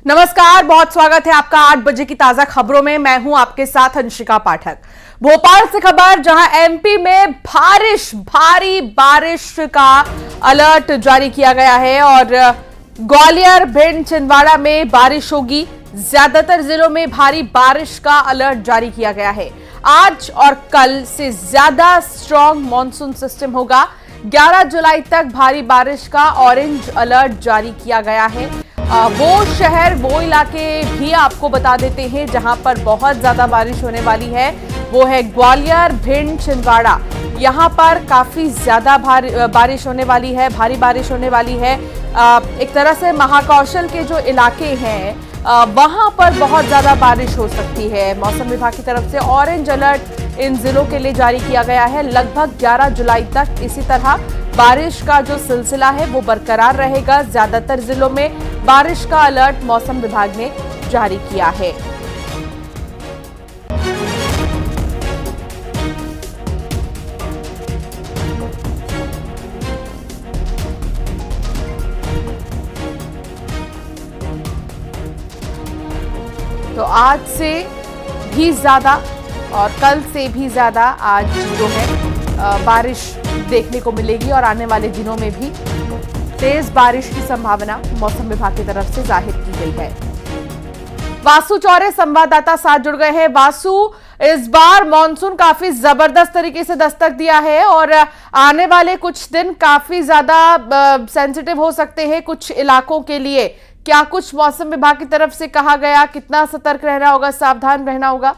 नमस्कार, बहुत स्वागत है आपका 8 बजे की ताजा खबरों में। मैं हूं आपके साथ अंशिका पाठक। भोपाल से खबर, जहां एमपी में भारी बारिश का अलर्ट जारी किया गया है और ग्वालियर, भिंड, छिंदवाड़ा में बारिश होगी। ज्यादातर जिलों में भारी बारिश का अलर्ट जारी किया गया है। आज और कल से ज्यादा स्ट्रॉन्ग मॉनसून सिस्टम होगा। 11 जुलाई तक भारी बारिश का ऑरेंज अलर्ट जारी किया गया है। वो शहर, वो इलाके भी आपको बता देते हैं जहां पर बहुत ज्यादा बारिश होने वाली है। वो है ग्वालियर, भिंड, छिंदवाड़ा। यहां पर काफी ज्यादा बारिश होने वाली है, भारी बारिश होने वाली है। एक तरह से महाकौशल के जो इलाके हैं वहां पर बहुत ज्यादा बारिश हो सकती है। मौसम विभाग की तरफ से ऑरेंज अलर्ट इन जिलों के लिए जारी किया गया है। लगभग 11 जुलाई तक इसी तरह बारिश का जो सिलसिला है वो बरकरार रहेगा। ज्यादातर जिलों में बारिश का अलर्ट मौसम विभाग ने जारी किया है। तो आज से भी ज्यादा और कल से भी ज्यादा आज जो है बारिश देखने को मिलेगी और आने वाले दिनों में भी तेज बारिश की संभावना मौसम विभाग की तरफ से जाहिर की गई है। वासु चौरे संवाददाता साथ जुड़ गए हैं। वासु, इस बार मॉनसून काफी जबरदस्त तरीके से दस्तक दिया है और आने वाले कुछ दिन काफी ज्यादा सेंसिटिव हो सकते हैं कुछ इलाकों के लिए। क्या कुछ मौसम विभाग की तरफ से कहा गया, कितना सतर्क रहना होगा, सावधान रहना होगा?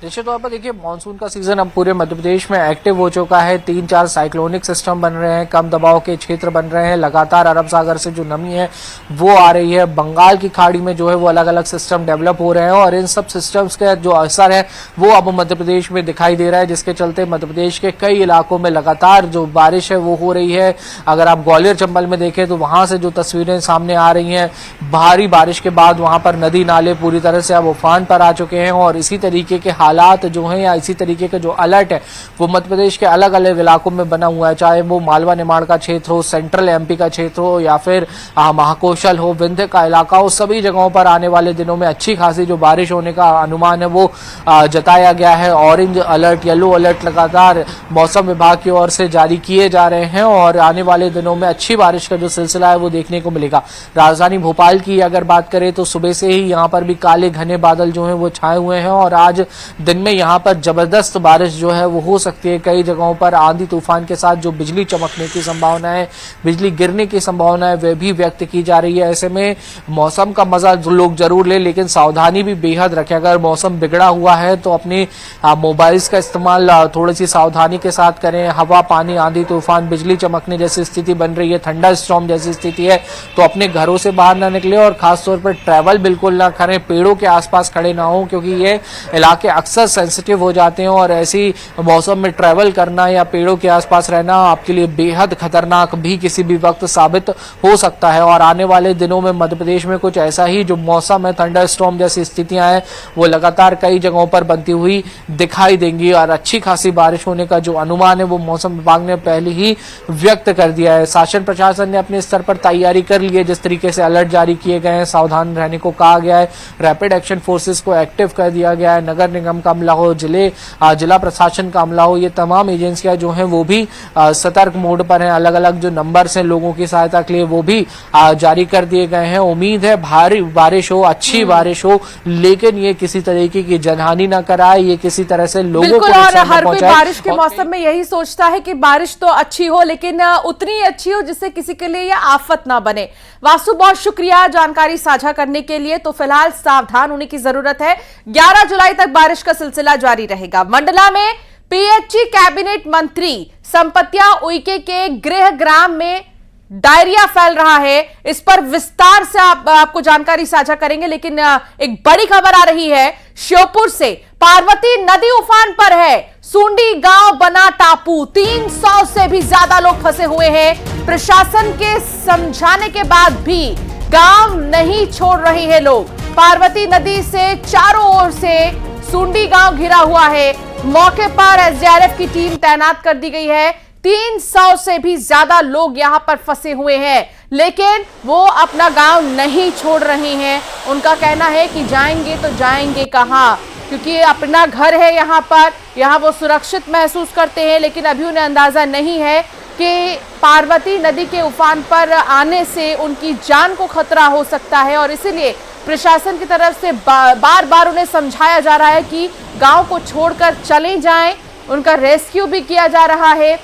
निश्चित तौर पर देखिए, मानसून का सीजन अब पूरे मध्य प्रदेश में एक्टिव हो चुका है। 3-4 साइक्लोनिक सिस्टम बन रहे हैं, कम दबाव के क्षेत्र बन रहे हैं। लगातार अरब सागर से जो नमी है वो आ रही है। बंगाल की खाड़ी में जो है वो अलग अलग सिस्टम डेवलप हो रहे हैं और इन सब सिस्टम्स का जो असर है वो अब मध्य प्रदेश में दिखाई दे रहा है, जिसके चलते मध्य प्रदेश के कई इलाकों में लगातार जो बारिश है वो हो रही है। अगर आप ग्वालियर चंबल में देखें तो वहां से जो तस्वीरें सामने आ रही हैं, भारी बारिश के बाद वहां पर नदी नाले पूरी तरह से अब उफान पर आ चुके हैं और इसी तरीके के हालात जो हैं या इसी तरीके का जो अलर्ट है वो मध्य प्रदेश के अलग अलग इलाकों में बना हुआ है। चाहे वो मालवा निमाड़ का क्षेत्र हो, सेंट्रल एमपी का क्षेत्र हो या फिर महाकौशल हो, विंध्य का इलाका हो, सभी जगहों पर आने वाले दिनों में अच्छी खासी जो बारिश होने का अनुमान है वो जताया गया है। ऑरेंज अलर्ट, येलो अलर्ट लगातार मौसम विभाग की ओर से जारी किए जा रहे हैं और आने वाले दिनों में अच्छी बारिश का जो सिलसिला है वो देखने को मिलेगा। राजधानी भोपाल की अगर बात करें तो सुबह से ही यहाँ पर भी काले घने बादल जो है वो छाए हुए हैं और आज दिन में यहाँ पर जबरदस्त बारिश जो है वो हो सकती है। कई जगहों पर आंधी तूफान के साथ जो बिजली चमकने की संभावना है, बिजली गिरने की संभावना है, वह भी व्यक्त की जा रही है। ऐसे में मौसम का मजा लोग जरूर ले, लेकिन सावधानी भी बेहद रखें। अगर मौसम बिगड़ा हुआ है तो अपने मोबाइल्स का इस्तेमाल थोड़ी सी सावधानी के साथ करें। हवा, पानी, आंधी तूफान, बिजली चमकने जैसी स्थिति बन रही है, थंडर स्टॉर्म जैसी स्थिति है, तो अपने घरों से बाहर ना निकले और खासतौर पर ट्रैवल बिल्कुल ना करें। पेड़ों के आसपास खड़े ना हो क्योंकि ये इलाके अक्सर सेंसिटिव हो जाते हैं और ऐसी मौसम में ट्रैवल करना या पेड़ों के आसपास रहना आपके लिए बेहद खतरनाक भी किसी भी वक्त साबित हो सकता है। और आने वाले दिनों में मध्य प्रदेश में कुछ ऐसा ही जो मौसम है, थंडर स्टॉर्म जैसी स्थितियां हैं वो लगातार कई जगहों पर बनती हुई दिखाई देंगी और अच्छी खासी बारिश होने का जो अनुमान है वो मौसम विभाग ने पहले ही व्यक्त कर दिया है। शासन प्रशासन ने अपने स्तर पर तैयारी कर ली है। जिस तरीके से अलर्ट जारी किए गए हैं, सावधान रहने को कहा गया है, रैपिड एक्शन फोर्सेस को एक्टिव कर दिया गया है। नगर निगम का अमला हो, जिला प्रशासन का अमला हो, ये तमाम एजेंसियां जो हैं वो भी सतर्क मोड पर हैं। अलग अलग जो नंबर्स हैं लोगों की सहायता के लिए वो भी जारी कर दिए गए हैं। उम्मीद है भारी बारिश हो, अच्छी बारिश हो, लेकिन ये किसी तरीके की जनहानि ना कराए, ये किसी तरह से लोगों को और हर कोई बारिश के मौसम में यही सोचता है कि बारिश तो अच्छी हो, लेकिन उतनी अच्छी हो जिससे किसी के लिए यह आफत ना बने। वासु, बहुत शुक्रिया जानकारी साझा करने के लिए। तो फिलहाल सावधान होने की जरूरत है। 11 जुलाई तक बारिश का सिलसिला जारी रहेगा। मंडला में पीएचई कैबिनेट मंत्री संपत्या उइके के गृह ग्राम में डायरिया फैल रहा है। इस पर विस्तार से आपको जानकारी साझा करेंगे, लेकिन एक बड़ी खबर आ रही है श्योपुर से। पार्वती नदी उफान पर है, सुंडी गांव बना टापू। 300 से भी ज्यादा लोग फंसे हुए हैं। प्रशासन के समझाने के बाद भी गांव नहीं छोड़ रहे हैं लोग। पार्वती नदी से चारों ओर से सुंडी गांव घिरा हुआ है। मौके पर एसडीआरएफ की टीम तैनात कर दी गई है। 300 से भी ज्यादा लोग यहां पर फंसे हुए हैं, लेकिन वो अपना गांव नहीं छोड़ रहे हैं। उनका कहना है कि जाएंगे तो जाएंगे कहां, क्योंकि अपना घर है यहाँ पर, यहाँ वो सुरक्षित महसूस करते हैं। लेकिन अभी उन्हें अंदाजा नहीं है कि पार्वती नदी के उफान पर आने से उनकी जान को खतरा हो सकता है, और इसीलिए प्रशासन की तरफ से बार बार उन्हें समझाया जा रहा है कि गांव को छोड़कर चले जाएं। उनका रेस्क्यू भी किया जा रहा है।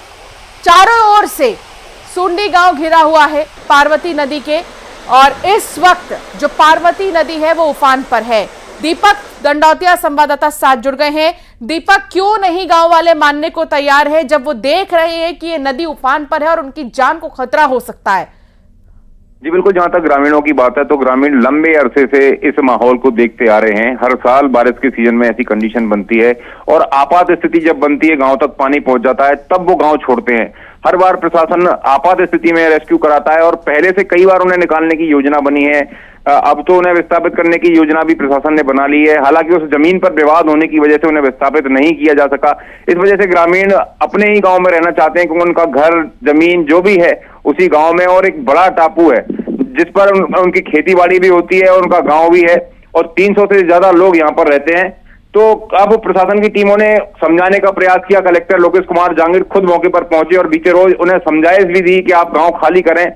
चारों ओर से सुंडी गांव घिरा हुआ है पार्वती नदी के, और इस वक्त जो पार्वती नदी है वो उफान पर है। दीपक दंडौतिया संवाददाता साथ जुड़ गए हैं। दीपक, क्यों नहीं गांव वाले मानने को तैयार है जब वो देख रहे हैं कि ये नदी उफान पर है और उनकी जान को खतरा हो सकता है? जी बिल्कुल, जहां तक ग्रामीणों की बात है तो ग्रामीण लंबे अरसे से इस माहौल को देखते आ रहे हैं। हर साल बारिश के सीजन में ऐसी कंडीशन बनती है और आपात स्थिति जब बनती है, गांव तक पानी पहुंच जाता है, तब वो गांव छोड़ते हैं। हर बार प्रशासन आपात स्थिति में रेस्क्यू कराता है और पहले से कई बार उन्हें निकालने की योजना बनी है। अब तो उन्हें विस्थापित करने की योजना भी प्रशासन ने बना ली है। हालांकि उस जमीन पर विवाद होने की वजह से उन्हें विस्थापित नहीं किया जा सका। इस वजह से ग्रामीण अपने ही गांव में रहना चाहते हैं, क्योंकि उनका घर जमीन जो भी है उसी गांव में, और एक बड़ा टापू है जिस पर उनकी खेती बाड़ी भी होती है और उनका गांव भी है, और 300 से ज्यादा लोग यहाँ पर रहते हैं। तो अब प्रशासन की टीमों ने समझाने का प्रयास किया। कलेक्टर लोकेश कुमार जहांगीर खुद मौके पर पहुंचे और बीते रोज उन्हें समझाइश भी दी कि आप गांव खाली करें।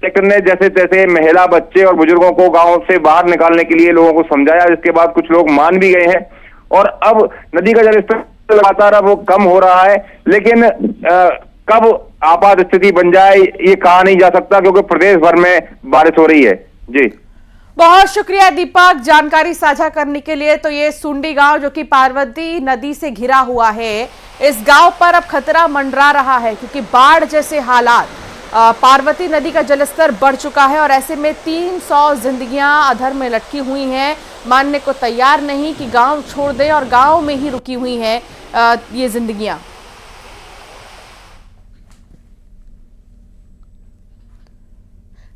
कलेक्टर ने जैसे तैसे महिला, बच्चे और बुजुर्गों को गांव से बाहर निकालने के लिए लोगों को समझाया, जिसके बाद कुछ लोग मान भी गए हैं। और अब नदी का जलस्तर लगातार अब वो कम हो रहा है, लेकिन कब आपात स्थिति बन जाए ये कहा नहीं जा सकता, क्योंकि प्रदेश भर में बारिश हो रही है। जी बहुत शुक्रिया दीपक जानकारी साझा करने के लिए। तो ये सुंडी गांव जो कि पार्वती नदी से घिरा हुआ है, इस गांव पर अब खतरा मंडरा रहा है, क्योंकि बाढ़ जैसे हालात, पार्वती नदी का जलस्तर बढ़ चुका है और ऐसे में 300 जिंदगियां अधर में लटकी हुई हैं, मानने को तैयार नहीं कि गांव छोड़ दें, और गांव में ही रुकी हुई हैं ये जिंदगियां।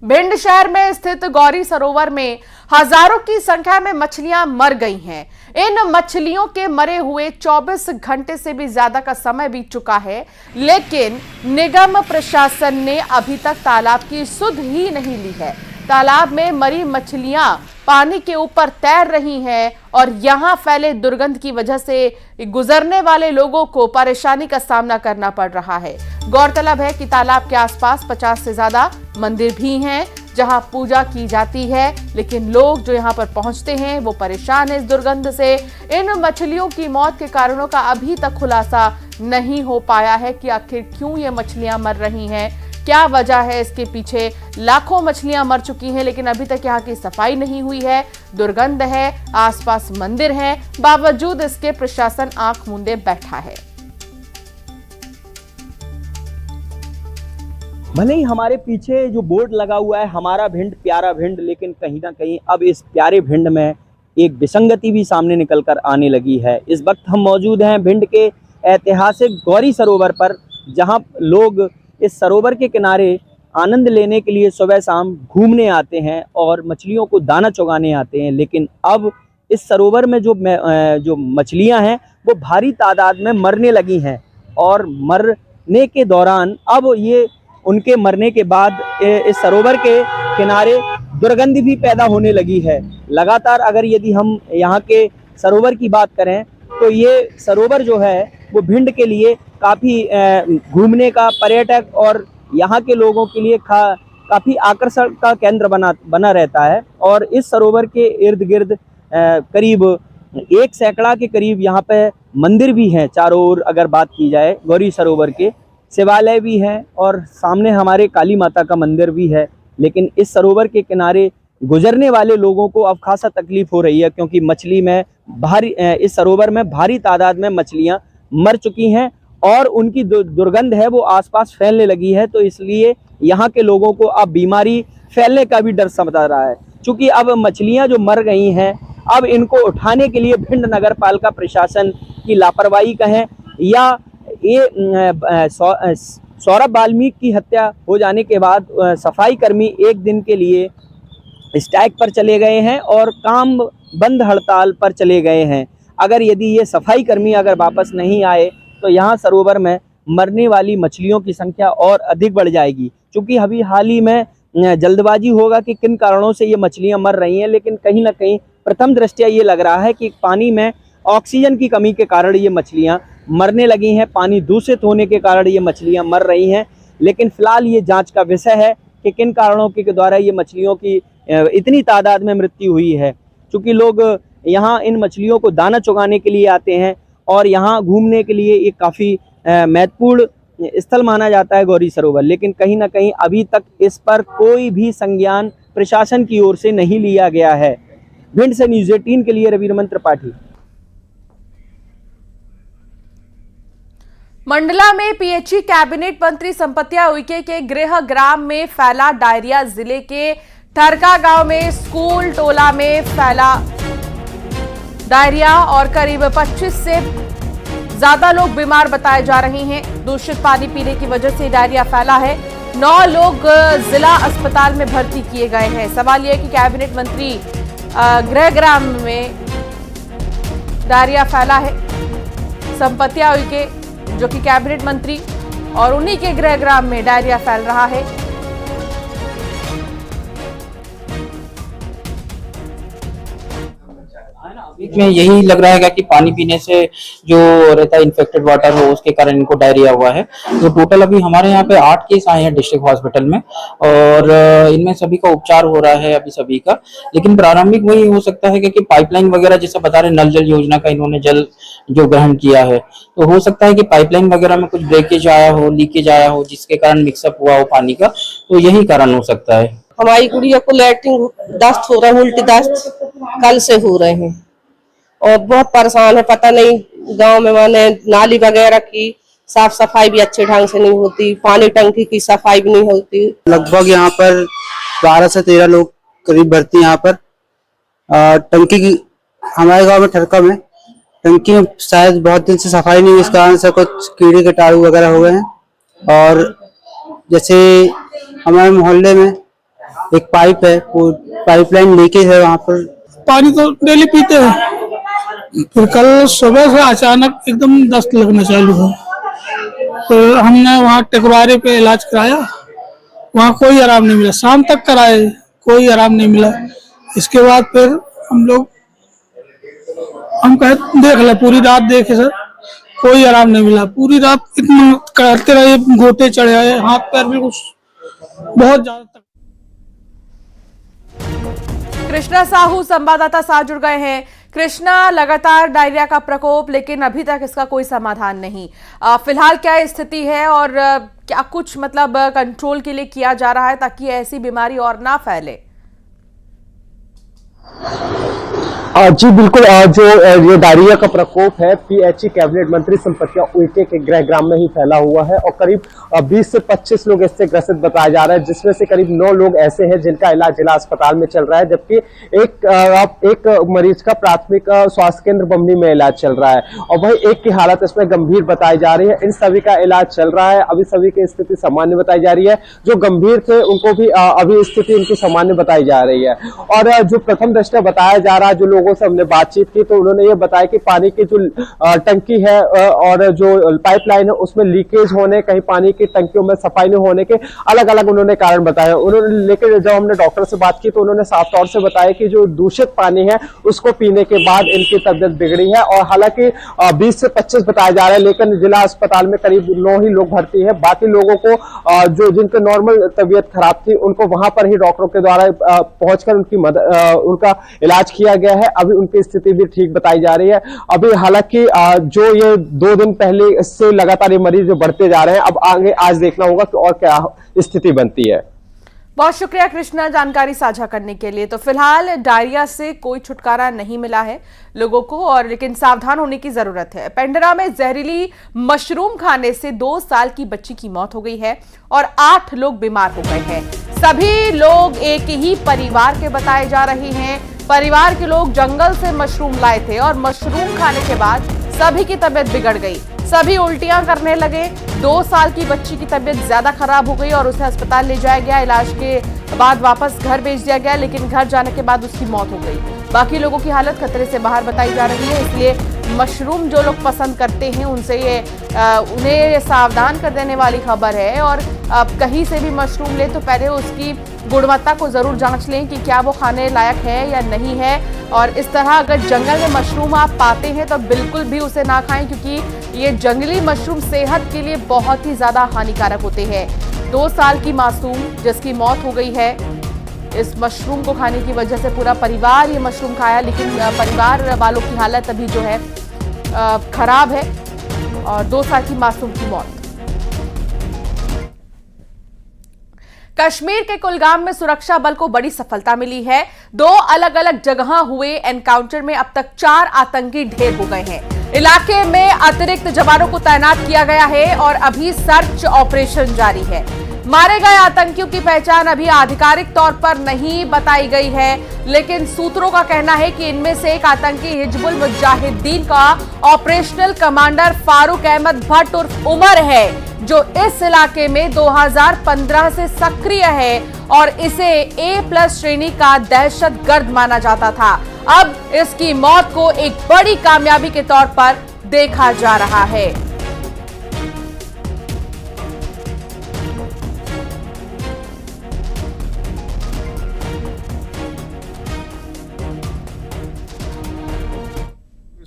भिंड शहर में स्थित गौरी सरोवर में हजारों की संख्या में मछलियां मर गई हैं। इन मछलियों के मरे हुए 24 घंटे से भी ज्यादा का समय बीत चुका है, लेकिन निगम प्रशासन ने अभी तक तालाब की सुध ही नहीं ली है। तालाब में मरी मछलियां पानी के ऊपर तैर रही हैं और यहां फैले दुर्गंध की वजह से गुजरने वाले लोगों को परेशानी का सामना करना पड़ रहा है। गौरतलब है कि तालाब के आसपास 50 से ज्यादा मंदिर भी हैं जहां पूजा की जाती है, लेकिन लोग जो यहां पर पहुंचते हैं वो परेशान हैं इस दुर्गंध से। इन मछलियों की मौत के कारणों का अभी तक खुलासा नहीं हो पाया है कि आखिर क्यों ये मछलियां मर रही हैं, क्या वजह है इसके पीछे। लाखों मछलियां मर चुकी हैं, लेकिन अभी तक यहाँ की सफाई नहीं हुई है, दुर्गंध है, आसपास मंदिर हैं, बावजूद इसके प्रशासन आंख मूंदे बैठा है। भले ही हमारे पीछे जो बोर्ड लगा हुआ है हमारा भिंड प्यारा भिंड, लेकिन कहीं ना कहीं अब इस प्यारे भिंड में एक विसंगति भी सामने निकल कर आने लगी है। इस वक्त हम मौजूद हैं भिंड के ऐतिहासिक गौरी सरोवर पर, जहां लोग इस सरोवर के किनारे आनंद लेने के लिए सुबह शाम घूमने आते हैं और मछलियों को दाना चुगाने आते हैं। लेकिन अब इस सरोवर में जो मछलियां हैं वो भारी तादाद में मरने लगी हैं, और मरने के दौरान अब ये उनके मरने के बाद इस सरोवर के किनारे दुर्गंध भी पैदा होने लगी है। लगातार अगर यदि हम यहाँ के सरोवर की बात करें तो ये सरोवर जो है वो भिंड के लिए काफ़ी घूमने का, पर्यटक और यहाँ के लोगों के लिए काफ़ी आकर्षण का केंद्र बना रहता है। और इस सरोवर के इर्द गिर्द करीब 1 सैकड़ा के करीब यहाँ पे मंदिर भी हैं। चारों ओर अगर बात की जाए गौरी सरोवर के शिवालय भी हैं और सामने हमारे काली माता का मंदिर भी है। लेकिन इस सरोवर के किनारे गुजरने वाले लोगों को अब खासा तकलीफ हो रही है, क्योंकि मछली में इस सरोवर में भारी तादाद में मछलियां मर चुकी हैं और उनकी दुर्गंध है वो आसपास फैलने लगी है। तो इसलिए यहाँ के लोगों को अब बीमारी फैलने का भी डर सता रहा है। चूँकि अब मछलियाँ जो मर गई हैं, अब इनको उठाने के लिए भिंड नगर पालिका प्रशासन की लापरवाही कहें या ये सौरभ वाल्मीकि की हत्या हो जाने के बाद सफाई कर्मी एक दिन के लिए स्ट्राइक पर चले गए हैं और काम बंद हड़ताल पर चले गए हैं। अगर यदि ये सफाई कर्मी अगर वापस नहीं आए तो यहाँ सरोवर में मरने वाली मछलियों की संख्या और अधिक बढ़ जाएगी। क्योंकि अभी हाल ही में जल्दबाजी होगा कि किन कारणों से ये मछलियाँ मर रही हैं, लेकिन कहीं ना कहीं प्रथम दृष्टया ये लग रहा है कि पानी में ऑक्सीजन की कमी के कारण ये मछलियाँ मरने लगी हैं, पानी दूषित होने के कारण ये मछलियाँ मर रही हैं। लेकिन फिलहाल ये जांच का विषय है कि किन कारणों के द्वारा ये मछलियों की इतनी तादाद में मृत्यु हुई है। क्योंकि लोग यहाँ इन मछलियों को दाना चुगाने के लिए आते हैं और यहाँ घूमने के लिए एक काफ़ी महत्वपूर्ण स्थल माना जाता है गौरी सरोवर, लेकिन कहीं ना कहीं अभी तक इस पर कोई भी संज्ञान प्रशासन की ओर से नहीं लिया गया है। भिंड से न्यूज़ 18 के लिए रविरमन त्रिपाठी। मंडला में पीएचई कैबिनेट मंत्री संपत्तिया उइके के गृह ग्राम में फैला डायरिया। जिले के ठरका गांव में स्कूल टोला में फैला डायरिया और करीब 25 से ज्यादा लोग बीमार बताए जा रहे हैं। दूषित पानी पीने की वजह से डायरिया फैला है। 9 लोग जिला अस्पताल में भर्ती किए गए हैं। सवाल यह है कि कैबिनेट मंत्री गृह ग्राम में डायरिया फैला है। संपत्तिया उइके जो कि कैबिनेट मंत्री और उन्हीं के गृह ग्राम में डायरिया फैल रहा है। में यही लग रहा है कि पानी पीने से जो रहता है इन्फेक्टेड वाटर हो उसके कारण इनको डायरिया हुआ है। तो टोटल अभी हमारे यहाँ पे 8 केस आए हैं डिस्ट्रिक्ट हॉस्पिटल में और इनमें सभी का उपचार हो रहा है अभी सभी का। लेकिन प्रारंभिक वही हो सकता है कि पाइपलाइन वगैरह जैसे बता रहे नल जल योजना का इन्होंने जल जो ग्रहण किया है, तो हो सकता है कि पाइपलाइन वगैरह में कुछ ब्रेकेज आया हो, लीकेज आया हो, जिसके कारण मिक्सअप हुआ हो पानी का, तो यही कारण हो सकता है। हमारी गुड़िया को लैट्रिन दस्त हो रहा है, उल्टी दस्त कल से हो रहे हैं और बहुत परेशान है। पता नहीं गांव में माने नाली वगैरह की साफ सफाई भी अच्छे ढंग से नहीं होती, पानी टंकी की सफाई भी नहीं होती। लगभग यहाँ पर 12 से 13 लोग करीब भर्ती यहाँ पर। टंकी की हमारे गांव में ठरका में टंकी में शायद बहुत दिन से सफाई नहीं, इस कारण से कुछ कीड़े कीटाणु वगैरह हो गए हैं। और जैसे हमारे मोहल्ले में एक पाइप है, पाइपलाइन लीकेज है, वहाँ पर पानी तो डेली पीते हैं। फिर कल सुबह से अचानक एकदम दस्त लगना चालू हुआ। तो हमने वहाँ टेकवारे पे इलाज कराया, वहाँ कोई आराम नहीं मिला। शाम तक कराए, कोई आराम नहीं मिला। इसके बाद फिर हम कहे देख ले, पूरी रात देखे सर, कोई आराम नहीं मिला। पूरी रात इतना करते रहे, गोटे चढ़े आए, हाथ पैर में कुछ बहुत ज्यादा। कृष्णा साहू संवाददाता साथ जुड़ गए हैं। कृष्णा, लगातार डायरिया का प्रकोप, लेकिन अभी तक इसका कोई समाधान नहीं। फिलहाल क्या स्थिति है और क्या कुछ मतलब कंट्रोल के लिए किया जा रहा है ताकि ऐसी बीमारी और ना फैले? जी बिल्कुल, जो ये डायरिया का प्रकोप है पीएचई कैबिनेट मंत्री संपत्तिया उइके के गृह ग्राम में ही फैला हुआ है और करीब 20 से 25 लोग इससे ग्रसित बताया जा रहा है, जिसमें से करीब 9 लोग ऐसे हैं जिनका इलाज जिला अस्पताल में चल रहा है, जबकि एक मरीज का प्राथमिक स्वास्थ्य केंद्र बमनी में इलाज चल रहा है और वही एक की हालत इसमें गंभीर बताई जा रही है। इन सभी का इलाज चल रहा है, अभी सभी की स्थिति सामान्य बताई जा रही है। जो गंभीर थे उनको भी अभी स्थिति उनकी सामान्य बताई जा रही है। और जो प्रथम दृष्टया बताया जा रहा है, जो लोगों से हमने बातचीत की तो उन्होंने ये बताया कि पानी की जो टंकी है और जो पाइपलाइन है उसमें लीकेज होने, कहीं पानी की टंकियों में सफाई नहीं होने के अलग अलग उन्होंने कारण बताया। उन्होंने लेकिन जब हमने डॉक्टर से बात की तो उन्होंने साफ तौर से बताया कि जो दूषित पानी है उसको पीने के बाद इनकी तबियत बिगड़ी है। और हालांकि 20 से 25 बताया जा रहा है, लेकिन जिला अस्पताल में करीब 9 ही लोग भर्ती है। बाकी लोगों को जो जिनके नॉर्मल तबियत खराब थी उनको वहां पर ही डॉक्टरों के द्वारा पहुंचकर उनका इलाज किया गया है। अभी उनकी स्थिति भी ठीक बताई जा रही है। अभी हालांकि जो ये 2 दिन पहले इससे लगातार ये मरीज जो बढ़ते जा रहे हैं, अब आगे आज देखना होगा कि और क्या स्थिति बनती है। बहुत शुक्रिया कृष्णा जानकारी साझा करने के लिए। तो फिलहाल डायरिया से कोई छुटकारा नहीं मिला है लोगों को, और लेकिन सावधान होने की जरूरत है। पेंड्रा में जहरीली मशरूम खाने से 2 साल की बच्ची की मौत हो गई है और 8 लोग बीमार हो गए हैं। सभी लोग एक ही परिवार के बताए जा रहे हैं। परिवार के लोग जंगल से मशरूम लाए थे और मशरूम खाने के बाद सभी की तबीयत बिगड़ गई, सभी उल्टियां करने लगे। 2 साल की बच्ची की तबीयत ज्यादा खराब हो गई और उसे अस्पताल ले जाया गया। इलाज के बाद वापस घर भेज दिया गया, लेकिन घर जाने के बाद उसकी मौत हो गई। बाकी लोगों की हालत खतरे से बाहर बताई जा रही है, इसलिए मशरूम जो लोग पसंद करते हैं उनसे उन्हें सावधान कर देने वाली खबर है। और कहीं से भी मशरूम ले तो पहले उसकी गुणवत्ता को जरूर जांच लें कि क्या वो खाने लायक है या नहीं है। और इस तरह अगर जंगल में मशरूम आप पाते हैं तो बिल्कुल भी उसे ना खाएं, क्योंकि ये जंगली मशरूम सेहत के लिए बहुत ही ज्यादा हानिकारक होते हैं। 2 साल की मासूम जिसकी मौत हो गई है इस मशरूम को खाने की वजह से। पूरा परिवार ये मशरूम खाया, लेकिन परिवार वालों की हालत अभी जो है खराब है और 2 साल की मासूम की मौत। कश्मीर के कुलगाम में सुरक्षा बल को बड़ी सफलता मिली है। 2 अलग अलग जगह हुए एनकाउंटर में अब तक 4 आतंकी ढेर हो गए हैं। इलाके में अतिरिक्त जवानों को तैनात किया गया है और अभी सर्च ऑपरेशन जारी है। मारे गए आतंकियों की पहचान अभी आधिकारिक तौर पर नहीं बताई गई है, लेकिन सूत्रों का कहना है कि इनमें से एक आतंकी हिजबुल मुजाहिदीन का ऑपरेशनल कमांडर फारूक अहमद भट्ट उर्फ उमर है, जो इस इलाके में 2015 से सक्रिय है और इसे A+ श्रेणी का दहशतगर्द माना जाता था। अब इसकी मौत को एक बड़ी कामयाबी के तौर पर देखा जा रहा है।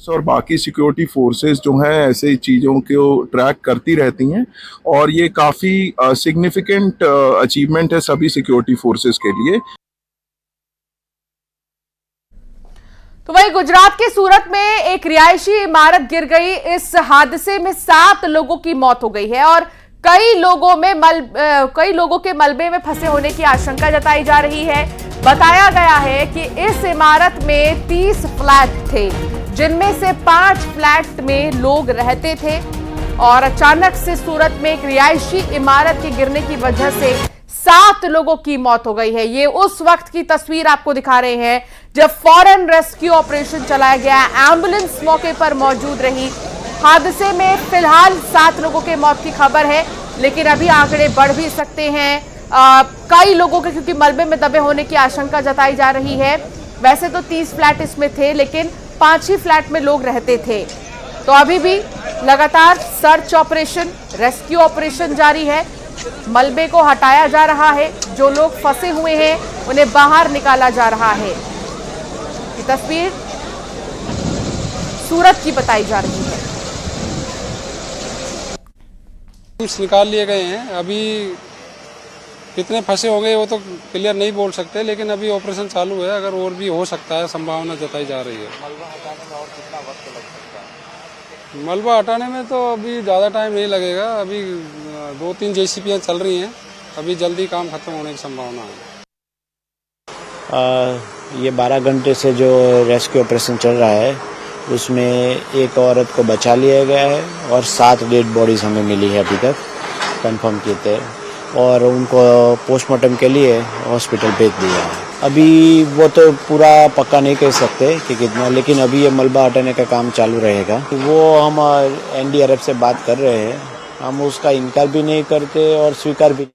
और बाकी सिक्योरिटी फोर्सेस जो हैं ऐसे चीज़ों को ट्रैक करती रहती हैं और ये काफ़ी सिग्निफिकेंट अचीवमेंट है सभी सिक्योरिटी फोर्सेस के लिए। तो वहीं गुजरात के सूरत में एक रिहायशी इमारत गिर गई। इस हादसे में 7 लोगों की मौत हो गई है और कई लोगों के मलबे में फंसे होने की आशंका जताई जा रही है। बताया गया है कि इस इमारत में 30 फ्लैट थे, जिनमें से 5 फ्लैट में लोग रहते थे और अचानक से सूरत में एक रिहायशी इमारत के गिरने की वजह से 7 लोगों की मौत हो गई है। ये उस वक्त की तस्वीर आपको दिखा रहे हैं जब फौरन रेस्क्यू ऑपरेशन चलाया गया। एम्बुलेंस मौके पर मौजूद रही। हादसे में फिलहाल 7 लोगों के मौत की खबर है, लेकिन अभी आंकड़े बढ़ भी सकते हैं। कई लोगों के क्योंकि मलबे में दबे होने की आशंका जताई जा रही है। वैसे तो 30 फ्लैट इसमें थे, लेकिन 5 ही फ्लैट में लोग रहते थे। तो अभी भी लगातार सर्च ऑपरेशन, रेस्क्यू ऑपरेशन जारी है। मलबे को हटाया जा रहा है, जो लोग फंसे हुए हैं उन्हें बाहर निकाला जा रहा है। ये तस्वीर सूरत की बताई जा रही है। निकाल लिए गए हैं। अभी कितने फंसे होंगे वो तो क्लियर नहीं बोल सकते, लेकिन अभी ऑपरेशन चालू है। अगर और भी हो सकता है, संभावना जताई जा रही है। मलबा हटाने में और कितना वक्त लग सकता है? मलबा हटाने में तो अभी ज़्यादा टाइम नहीं लगेगा। अभी 2-3 JCBयाँ चल रही हैं। अभी जल्दी काम खत्म होने की संभावना है। ये 12 घंटे से जो रेस्क्यू ऑपरेशन चल रहा है उसमें एक औरत को बचा लिया गया है और 7 डेड बॉडीज हमें मिली है अभी तक कंफर्म किए थे, और उनको पोस्टमार्टम के लिए हॉस्पिटल भेज दिया है। अभी वो तो पूरा पक्का नहीं कह सकते कि कितना, लेकिन अभी ये मलबा हटाने का काम चालू रहेगा। वो हम NDRF से बात कर रहे हैं, हम उसका इनकार भी नहीं करते और स्वीकार भी।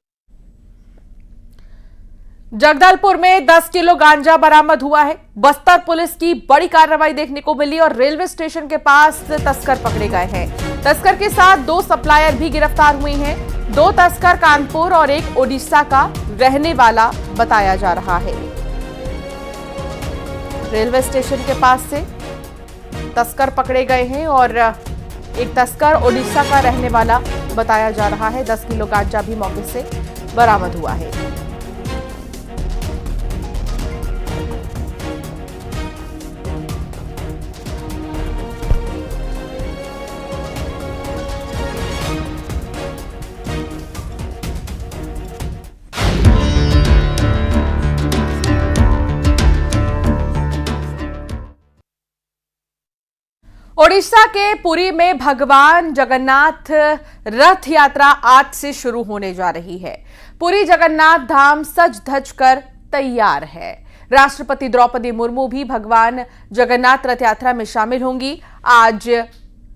जगदलपुर में 10 किलो गांजा बरामद हुआ है। बस्तर पुलिस की बड़ी कार्रवाई देखने को मिली और रेलवे स्टेशन के पास तस्कर पकड़े गए हैं। तस्कर के साथ 2 सप्लायर भी गिरफ्तार हुए हैं। 2 तस्कर कानपुर और एक ओडिशा का रहने वाला बताया जा रहा है। रेलवे स्टेशन के पास से तस्कर पकड़े गए हैं और एक तस्कर ओडिशा का रहने वाला बताया जा रहा है। 10 किलो गांजा भी मौके से बरामद हुआ है। ओडिशा के पुरी में भगवान जगन्नाथ रथ यात्रा आज से शुरू होने जा रही है। पुरी जगन्नाथ धाम सज धज कर तैयार है। राष्ट्रपति द्रौपदी मुर्मू भी भगवान जगन्नाथ रथ यात्रा में शामिल होंगी। आज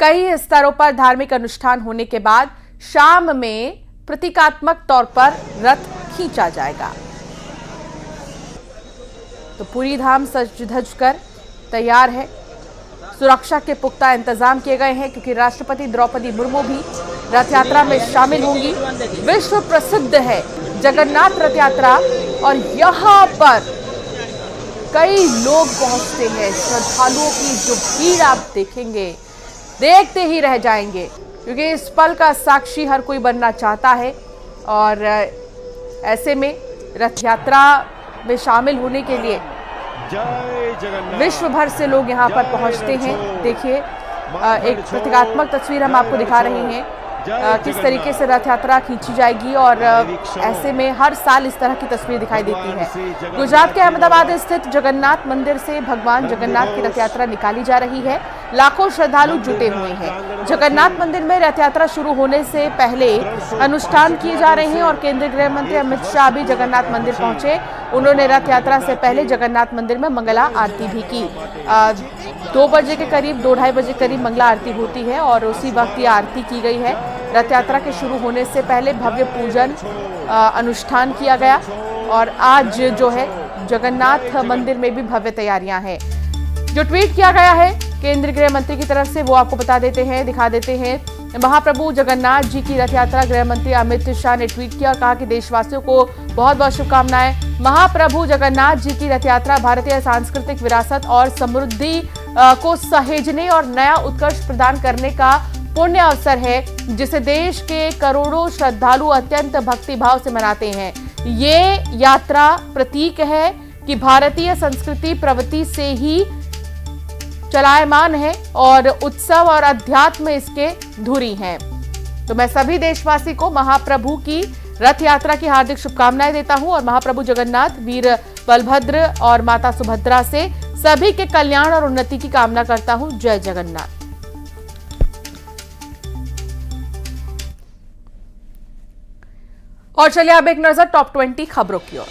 कई स्तरों पर धार्मिक अनुष्ठान होने के बाद शाम में प्रतीकात्मक तौर पर रथ खींचा जाएगा। तो पुरी धाम सज धज कर तैयार है। सुरक्षा के पुख्ता इंतजाम किए गए हैं क्योंकि राष्ट्रपति द्रौपदी मुर्मू भी रथ यात्रा में शामिल होंगी। विश्व प्रसिद्ध है जगन्नाथ रथ यात्रा और यहाँ पर कई लोग पहुंचते हैं। श्रद्धालुओं की जो भीड़ आप देखेंगे, देखते ही रह जाएंगे क्योंकि इस पल का साक्षी हर कोई बनना चाहता है। और ऐसे में रथ यात्रा में शामिल होने के लिए विश्व भर से लोग यहाँ पर पहुंचते हैं। देखिए एक प्रतीकात्मक तस्वीर हम आपको दिखा रहे हैं किस तरीके से रथ यात्रा खींची जाएगी और ऐसे में हर साल इस तरह की तस्वीर दिखाई देती है। गुजरात के अहमदाबाद स्थित जगन्नाथ मंदिर से भगवान जगन्नाथ की रथ यात्रा निकाली जा रही है। लाखों श्रद्धालु जुटे हुए हैं। जगन्नाथ मंदिर में रथ यात्रा शुरू होने से पहले अनुष्ठान किए जा रहे हैं और केंद्रीय गृह मंत्री अमित शाह भी जगन्नाथ मंदिर पहुंचे। उन्होंने रथ यात्रा से पहले जगन्नाथ मंदिर में मंगला आरती भी की। 2 बजे के करीब 2-2:30 बजे करीब मंगला आरती होती है और उसी वक्त ये आरती की गई है। रथ यात्रा के शुरू होने से पहले भव्य पूजन अनुष्ठान किया गया और आज जो है जगन्नाथ मंदिर में भी भव्य तैयारियां हैं। जो ट्वीट किया गया है केंद्रीय गृह मंत्री की तरफ से वो आपको बता देते हैं, दिखा देते हैं। महाप्रभु जगन्नाथ जी की रथ यात्रा गृह मंत्री अमित शाह ने ट्वीट किया और कहा कि देशवासियों को बहुत बहुत शुभकामनाएं। महाप्रभु जगन्नाथ जी की रथ यात्रा भारतीय सांस्कृतिक विरासत और समृद्धि को सहेजने और नया उत्कर्ष प्रदान करने का पुण्य अवसर है जिसे देश के करोड़ों श्रद्धालु अत्यंत भक्ति भाव से मनाते हैं। ये यात्रा प्रतीक है कि भारतीय संस्कृति प्रवृत्ति से ही चलायमान है और उत्सव और अध्यात्म इसके धुरी हैं। तो मैं सभी देशवासी को महाप्रभु की रथ यात्रा की हार्दिक शुभकामनाएं देता हूं और महाप्रभु जगन्नाथ, वीर बलभद्र और माता सुभद्रा से सभी के कल्याण और उन्नति की कामना करता हूं। जय जगन्नाथ। और चलिए अब एक नजर टॉप 20 खबरों की ओर।